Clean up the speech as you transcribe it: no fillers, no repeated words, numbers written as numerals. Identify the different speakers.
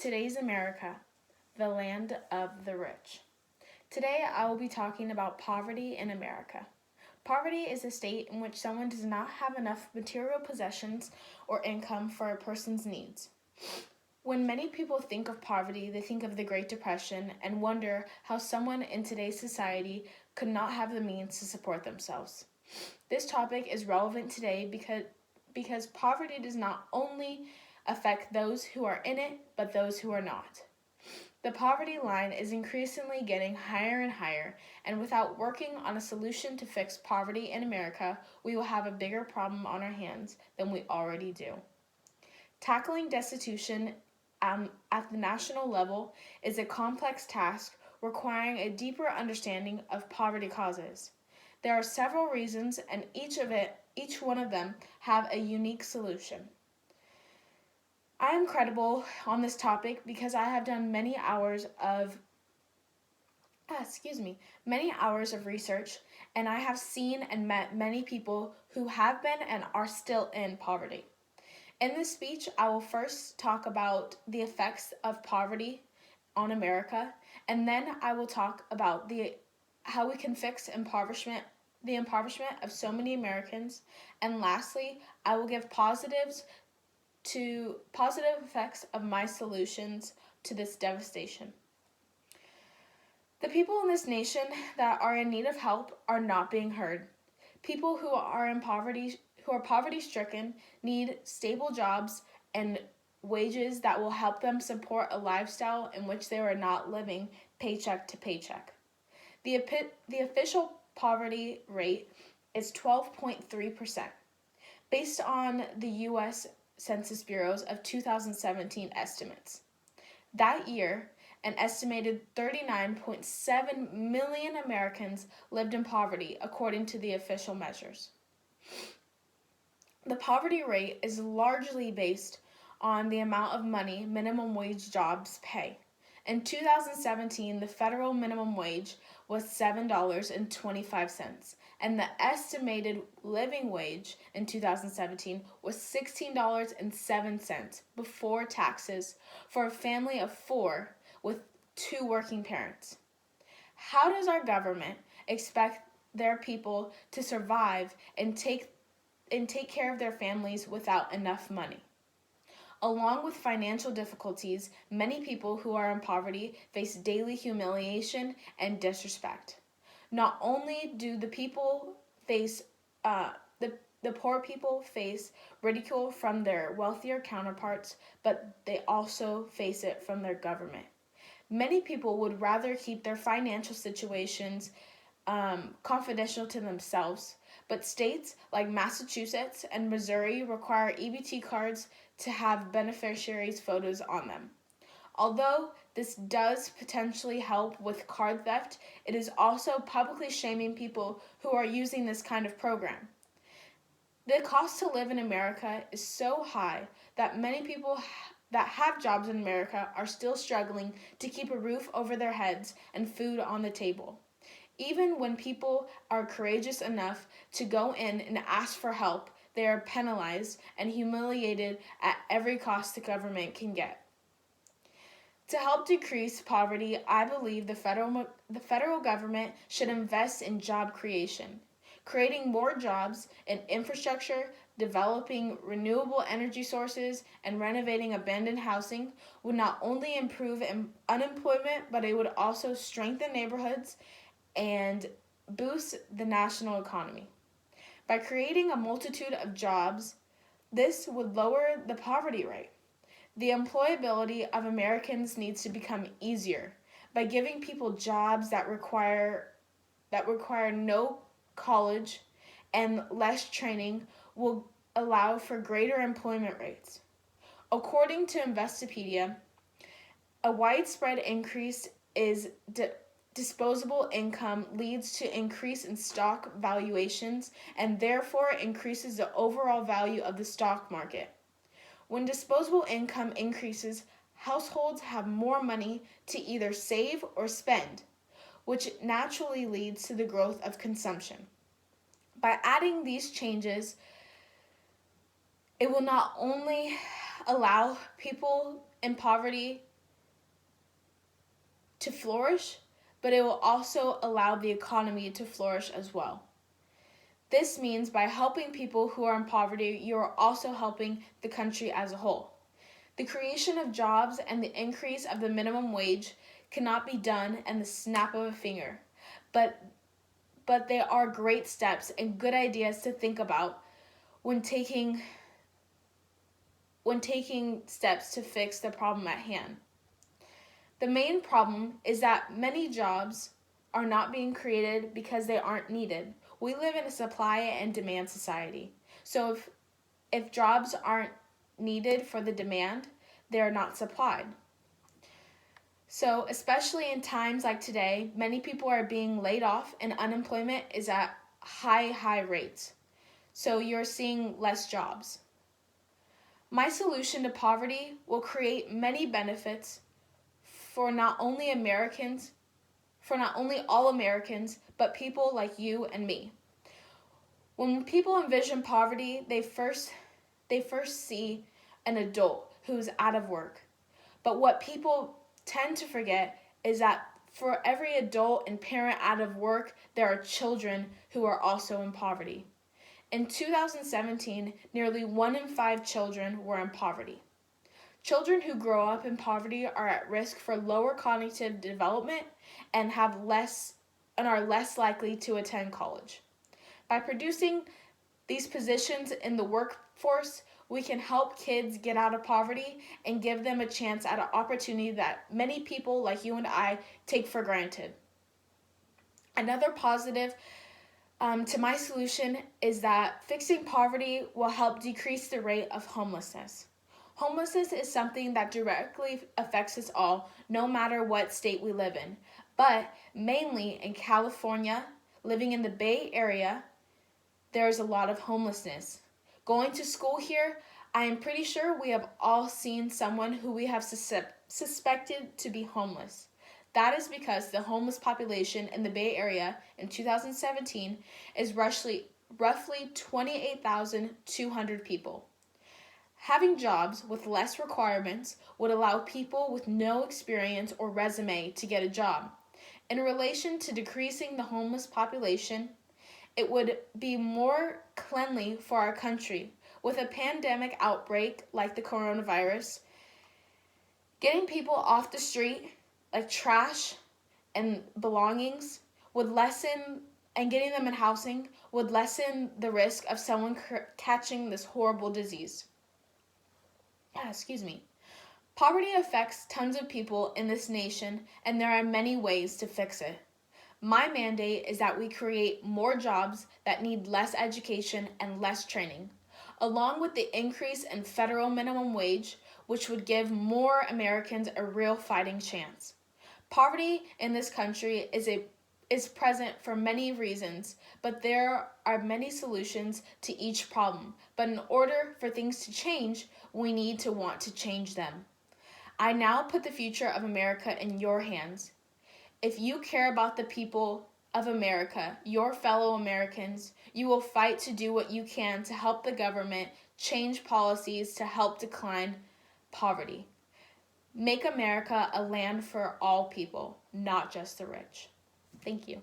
Speaker 1: Today's America, the land of the rich. Today I will be talking about poverty in America. Poverty is a state in which someone does not have enough material possessions or income for a person's needs. When many people think of poverty, they think of the Great Depression and wonder how someone in today's society could not have the means to support themselves. This topic is relevant today because poverty does not only affect those who are in it, but those who are not. The poverty line is increasingly getting higher and higher, and without working on a solution to fix poverty in America, we will have a bigger problem on our hands than we already do. Tackling destitution at the national level is a complex task requiring a deeper understanding of poverty causes. There are several reasons, and each one of them have a unique solution. I am credible on this topic because I have done many hours of research, and I have seen and met many people who have been and are still in poverty. In this speech, I will first talk about the effects of poverty on America, and then I will talk about how we can fix the impoverishment of so many Americans, and lastly, I will give positive effects of my solutions to this devastation. The people in this nation that are in need of help are not being heard. People who are poverty stricken need stable jobs and wages that will help them support a lifestyle in which they are not living paycheck to paycheck. The official poverty rate is 12.3%, based on the U.S. Census Bureau's of 2017 estimates. That year, an estimated 39.7 million Americans lived in poverty, according to the official measures. The poverty rate is largely based on the amount of money minimum wage jobs pay. In 2017, the federal minimum wage was $7.25, and the estimated living wage in 2017 was $16.07 before taxes for a family of 4 with 2 working parents. How does our government expect their people to survive and take care of their families without enough money? Along with financial difficulties, many people who are in poverty face daily humiliation and disrespect. Not only do the people face the poor people face ridicule from their wealthier counterparts, but they also face it from their government. Many people would rather keep their financial situations confidential to themselves, but states like Massachusetts and Missouri require EBT cards to have beneficiaries' photos on them. Although this does potentially help with card theft, it is also publicly shaming people who are using this kind of program. The cost to live in America is so high that many people that have jobs in America are still struggling to keep a roof over their heads and food on the table. Even when people are courageous enough to go in and ask for help, they are penalized and humiliated at every cost the government can get. To help decrease poverty, I believe the federal government should invest in job creation. Creating more jobs in infrastructure, developing renewable energy sources, and renovating abandoned housing would not only improve unemployment, but it would also strengthen neighborhoods and boost the national economy. By creating a multitude of jobs, this would lower the poverty rate. The employability of Americans needs to become easier by giving people jobs that require no college and less training will allow for greater employment rates. According to Investopedia, a widespread increase is disposable income leads to increase in stock valuations and therefore increases the overall value of the stock market. When disposable income increases, households have more money to either save or spend, which naturally leads to the growth of consumption. By adding these changes, it will not only allow people in poverty to flourish, but it will also allow the economy to flourish as well. This means by helping people who are in poverty, you are also helping the country as a whole. The creation of jobs and the increase of the minimum wage cannot be done in the snap of a finger, but they are great steps and good ideas to think about when taking steps to fix the problem at hand. The main problem is that many jobs are not being created because they aren't needed. We live in a supply and demand society. So if jobs aren't needed for the demand, they are not supplied. So especially in times like today, many people are being laid off and unemployment is at high rates. So you're seeing less jobs. My solution to poverty will create many benefits for not only all Americans, but people like you and me. When people envision poverty, they first see an adult who's out of work. But what people tend to forget is that for every adult and parent out of work, there are children who are also in poverty. In 2017, nearly 1 in 5 children were in poverty. Children who grow up in poverty are at risk for lower cognitive development and are less likely to attend college. By producing these positions in the workforce, we can help kids get out of poverty and give them a chance at an opportunity that many people like you and I take for granted. Another positive to my solution is that fixing poverty will help decrease the rate of homelessness. Homelessness is something that directly affects us all, no matter what state we live in. But mainly in California, living in the Bay Area, there's a lot of homelessness. Going to school here, I am pretty sure we have all seen someone who we have suspected to be homeless. That is because the homeless population in the Bay Area in 2017 is roughly 28,200 people. Having jobs with less requirements would allow people with no experience or resume to get a job. In relation to decreasing the homeless population, it would be more cleanly for our country. With a pandemic outbreak like the coronavirus, getting people off the street, like trash and belongings, and getting them in housing would lessen the risk of someone catching this horrible disease. Poverty affects tons of people in this nation, and there are many ways to fix it. My mandate is that we create more jobs that need less education and less training, along with the increase in federal minimum wage, which would give more Americans a real fighting chance. Poverty in this country is present for many reasons, but there are many solutions to each problem. But in order for things to change, we need to want to change them. I now put the future of America in your hands. If you care about the people of America, your fellow Americans, you will fight to do what you can to help the government change policies to help decline poverty. Make America a land for all people, not just the rich. Thank you.